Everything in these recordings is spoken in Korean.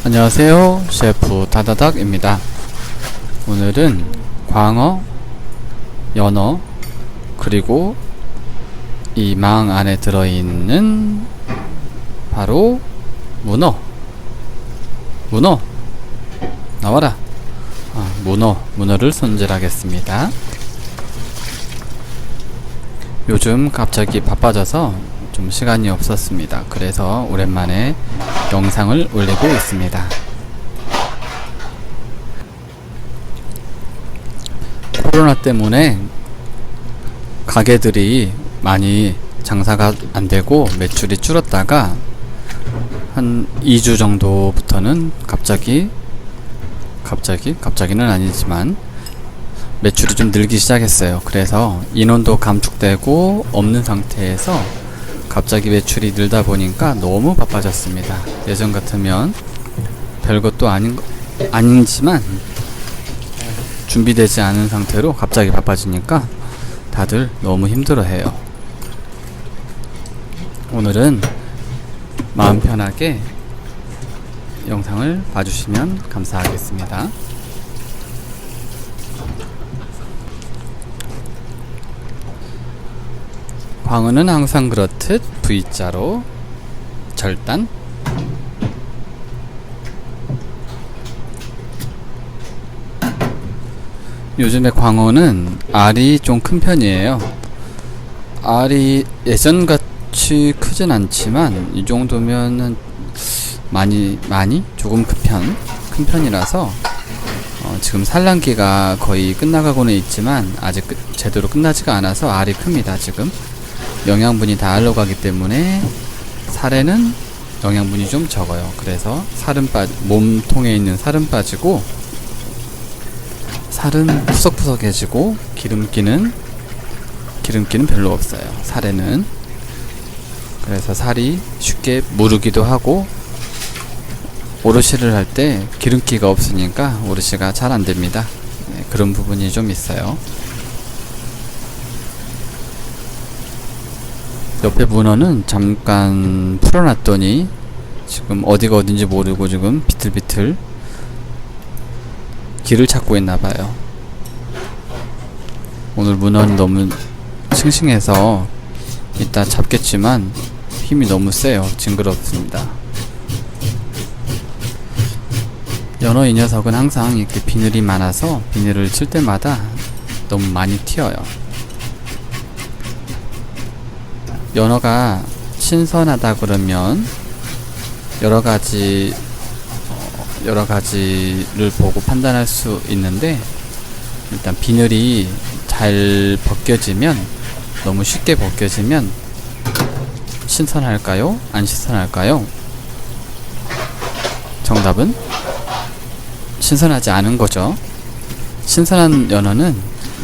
안녕하세요, 셰프 다다닥입니다. 오늘은 광어, 연어, 그리고 이 망 안에 들어있는 바로 문어 나와라. 문어를 손질하겠습니다. 요즘 갑자기 바빠져서 좀 시간이 없었습니다. 그래서 오랜만에 영상을 올리고 있습니다. 코로나 때문에 가게들이 많이 장사가 안 되고 매출이 줄었다가 한 2주 정도부터는 갑자기는 아니지만 매출이 좀 늘기 시작했어요. 그래서 인원도 감축되고 없는 상태에서 갑자기 매출이 늘다 보니까 너무 바빠졌습니다. 예전 같으면 별것도 아니지만 준비되지 않은 상태로 갑자기 바빠지니까 다들 너무 힘들어해요. 오늘은 마음 편하게 영상을 봐주시면 감사하겠습니다. 광어는 항상 그렇듯 V자로 절단, 요즘에 광어는 알이 좀 큰 편이에요. 알이 예전같이 크진 않지만 이 정도면은 조금 큰 편이라서 지금 산란기가 거의 끝나가고는 있지만 아직 제대로 끝나지가 않아서 알이 큽니다. 지금 영양분이 다 알로 가기 때문에 살에는 영양분이 좀 적어요. 그래서 몸통에 있는 살은 빠지고 살은 푸석푸석해지고 기름기는 별로 없어요. 살에는. 그래서 살이 쉽게 무르기도 하고 오롯이를 할 때 기름기가 없으니까 오롯이가 잘 안됩니다. 네, 그런 부분이 좀 있어요. 옆에 문어는 잠깐 풀어놨더니 지금 어디가 어딘지 모르고 지금 비틀비틀 길을 찾고 있나봐요. 오늘 문어는 너무 싱싱해서 이따 잡겠지만 힘이 너무 세요. 징그럽습니다. 연어 이 녀석은 항상 이렇게 비늘이 많아서 비늘을 칠 때마다 너무 많이 튀어요. 연어가 신선하다 그러면 여러 가지를 보고 판단할 수 있는데, 일단 비늘이 잘 벗겨지면, 너무 쉽게 벗겨지면 신선할까요? 안 신선할까요? 정답은 신선하지 않은 거죠. 신선한 연어는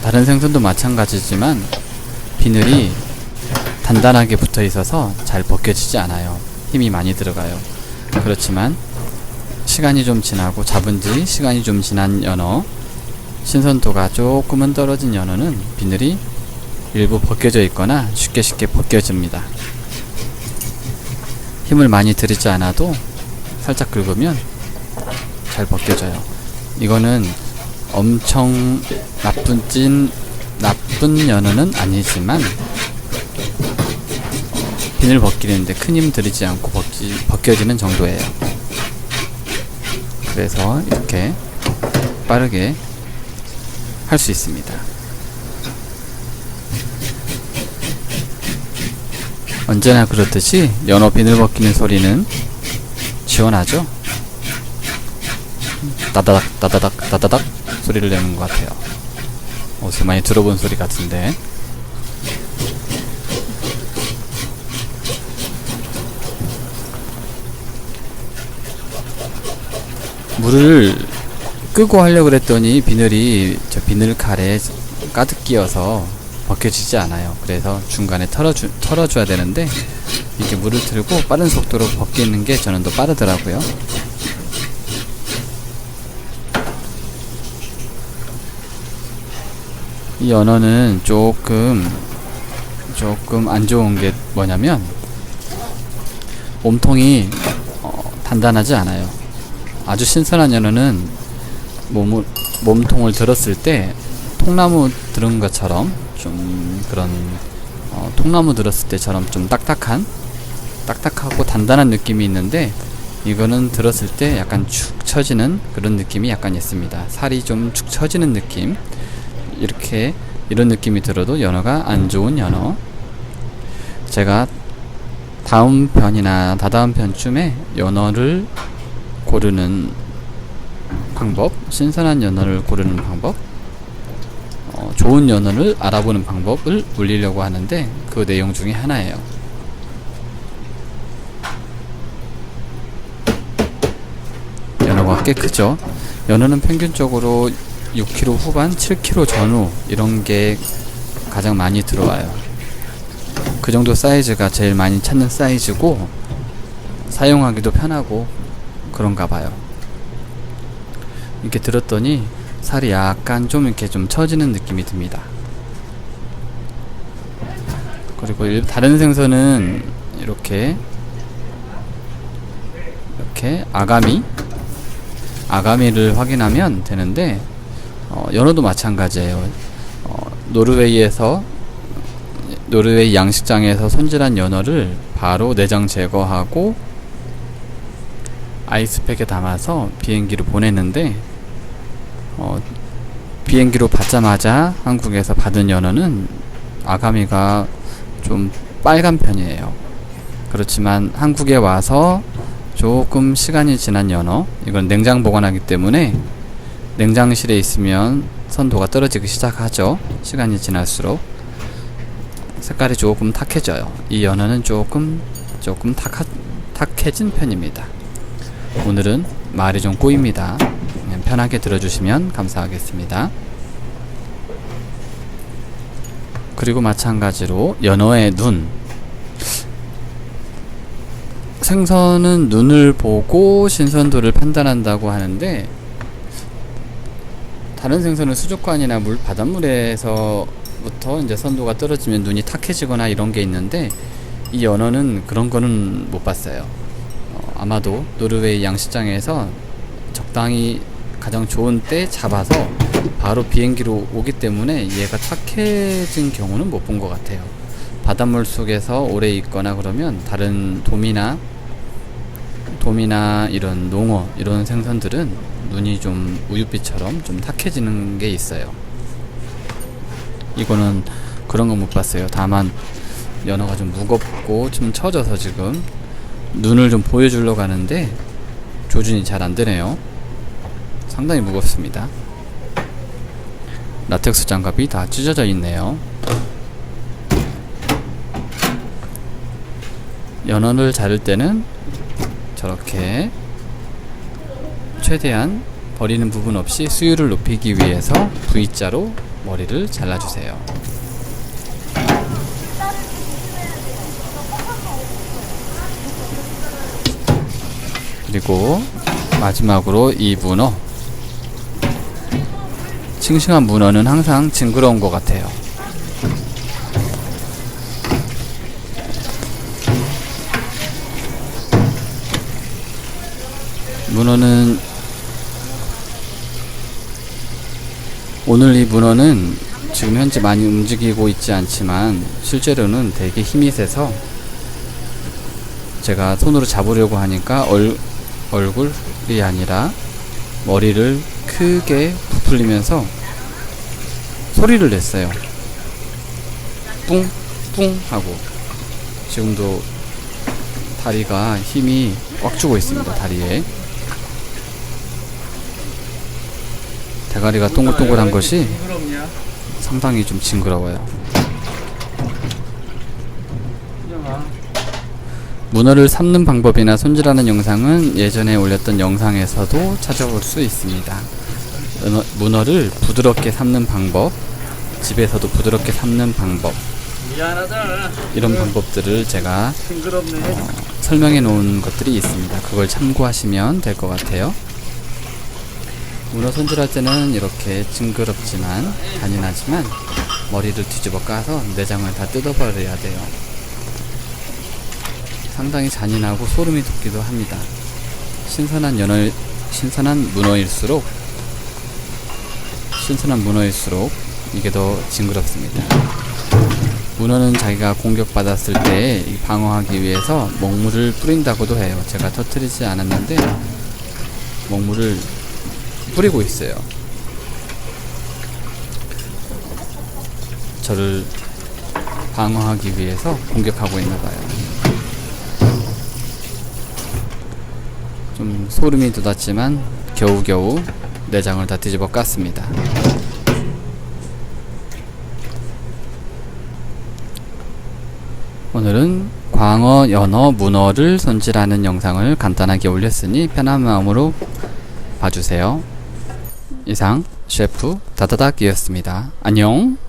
다른 생선도 마찬가지지만 비늘이 단단하게 붙어 있어서 잘 벗겨지지 않아요. 힘이 많이 들어가요. 그렇지만 시간이 좀 지나고 잡은 지 시간이 좀 지난 연어, 신선도가 조금은 떨어진 연어는 비늘이 일부 벗겨져 있거나 쉽게 벗겨집니다. 힘을 많이 들이지 않아도 살짝 긁으면 잘 벗겨져요. 이거는 엄청 나쁜 연어는 아니지만 비늘 벗기는데 큰 힘 들이지 않고 벗겨지는 정도예요. 그래서 이렇게 빠르게 할 수 있습니다. 언제나 그렇듯이 연어 비늘 벗기는 소리는 시원하죠? 따다닥 소리를 내는 것 같아요. 어디서 많이 들어본 소리 같은데. 물을 끄고 하려고 그랬더니 비늘이 저 비늘칼에 가득 끼어서 벗겨지지 않아요. 그래서 중간에 털어줘야 되는데 이렇게 물을 틀고 빠른 속도로 벗기는 게 저는 더 빠르더라고요. 이 연어는 조금 안 좋은 게 뭐냐면 몸통이 단단하지 않아요. 아주 신선한 연어는 몸통을 들었을 때 통나무 들은 것처럼 좀 그런 통나무 들었을 때처럼 좀 딱딱하고 단단한 느낌이 있는데, 이거는 들었을 때 약간 축 처지는 그런 느낌이 약간 있습니다. 살이 좀 축 처지는 느낌, 이런 느낌이 들어도 연어가 안 좋은 연어. 제가 다음 편이나 다다음 편쯤에 연어를 고르는 방법, 신선한 연어를 고르는 방법, 좋은 연어를 알아보는 방법을 올리려고 하는데, 그 내용 중에 하나예요. 연어가 꽤 크죠. 연어는 평균적으로 6kg 후반, 7kg 전후 이런 게 가장 많이 들어와요. 그 정도 사이즈가 제일 많이 찾는 사이즈고, 사용하기도 편하고 그런가 봐요. 이렇게 들었더니 살이 약간 좀 이렇게 좀 처지는 느낌이 듭니다. 그리고 다른 생선은 이렇게 아가미를 확인하면 되는데, 연어도 마찬가지예요. 노르웨이 양식장에서 손질한 연어를 바로 내장 제거하고 아이스팩에 담아서 비행기로 보내는데, 비행기로 받자마자 한국에서 받은 연어는 아가미가 좀 빨간 편이에요. 그렇지만 한국에 와서 조금 시간이 지난 연어, 이건 냉장 보관하기 때문에 냉장실에 있으면 선도가 떨어지기 시작하죠. 시간이 지날수록 색깔이 조금 탁해져요. 이 연어는 조금 탁해진 편입니다. 오늘은 말이 좀 꼬입니다. 편하게 들어주시면 감사하겠습니다. 그리고 마찬가지로 연어의 눈, 생선은 눈을 보고 신선도를 판단한다고 하는데, 다른 생선은 수족관이나 바닷물에서부터 이제 선도가 떨어지면 눈이 탁해지거나 이런 게 있는데, 이 연어는 그런 거는 못 봤어요. 아마도 노르웨이 양식장에서 적당히 가장 좋은 때 잡아서 바로 비행기로 오기 때문에 얘가 탁해진 경우는 못 본 것 같아요. 바닷물 속에서 오래 있거나 그러면 다른 도미나 이런 농어, 이런 생선들은 눈이 좀 우윳빛처럼 좀 탁해지는 게 있어요. 이거는 그런 거 못 봤어요. 다만 연어가 좀 무겁고 좀 처져서 지금 눈을 좀 보여주려고 하는데 조준이 잘 안 되네요. 상당히 무겁습니다. 라텍스 장갑이 다 찢어져 있네요. 연어를 자를 때는 저렇게 최대한 버리는 부분 없이 수율을 높이기 위해서 V자로 머리를 잘라주세요. 그리고 마지막으로 이 문어, 싱싱한 문어는 항상 징그러운 것 같아요. 오늘 이 문어는 지금 현재 많이 움직이고 있지 않지만 실제로는 되게 힘이 세서 제가 손으로 잡으려고 하니까 얼굴이 아니라 머리를 크게 부풀리면서 소리를 냈어요. 뿡 뿡 하고. 지금도 다리가 힘이 꽉 주고 있습니다. 다리에 대가리가 동글동글한 것이 상당히 좀 징그러워요. 문어를 삶는 방법이나 손질하는 영상은 예전에 올렸던 영상에서도 찾아볼 수 있습니다. 문어를 부드럽게 삶는 방법, 집에서도 부드럽게 삶는 방법, 이런 방법들을 제가 설명해 놓은 것들이 있습니다. 그걸 참고하시면 될 것 같아요. 문어 손질할 때는 이렇게 징그럽지만 잔인하지만 머리를 뒤집어 까서 내장을 다 뜯어버려야 돼요. 상당히 잔인하고 소름이 돋기도 합니다. 신선한 문어일수록 이게 더 징그럽습니다. 문어는 자기가 공격받았을 때 방어하기 위해서 먹물을 뿌린다고도 해요. 제가 터뜨리지 않았는데 먹물을 뿌리고 있어요. 저를 방어하기 위해서 공격하고 있나봐요. 좀 소름이 돋았지만 겨우겨우 내장을 다 뒤집어 깠습니다. 오늘은 광어, 연어, 문어를 손질하는 영상을 간단하게 올렸으니 편한 마음으로 봐주세요. 이상 셰프 다다닥이었습니다. 안녕.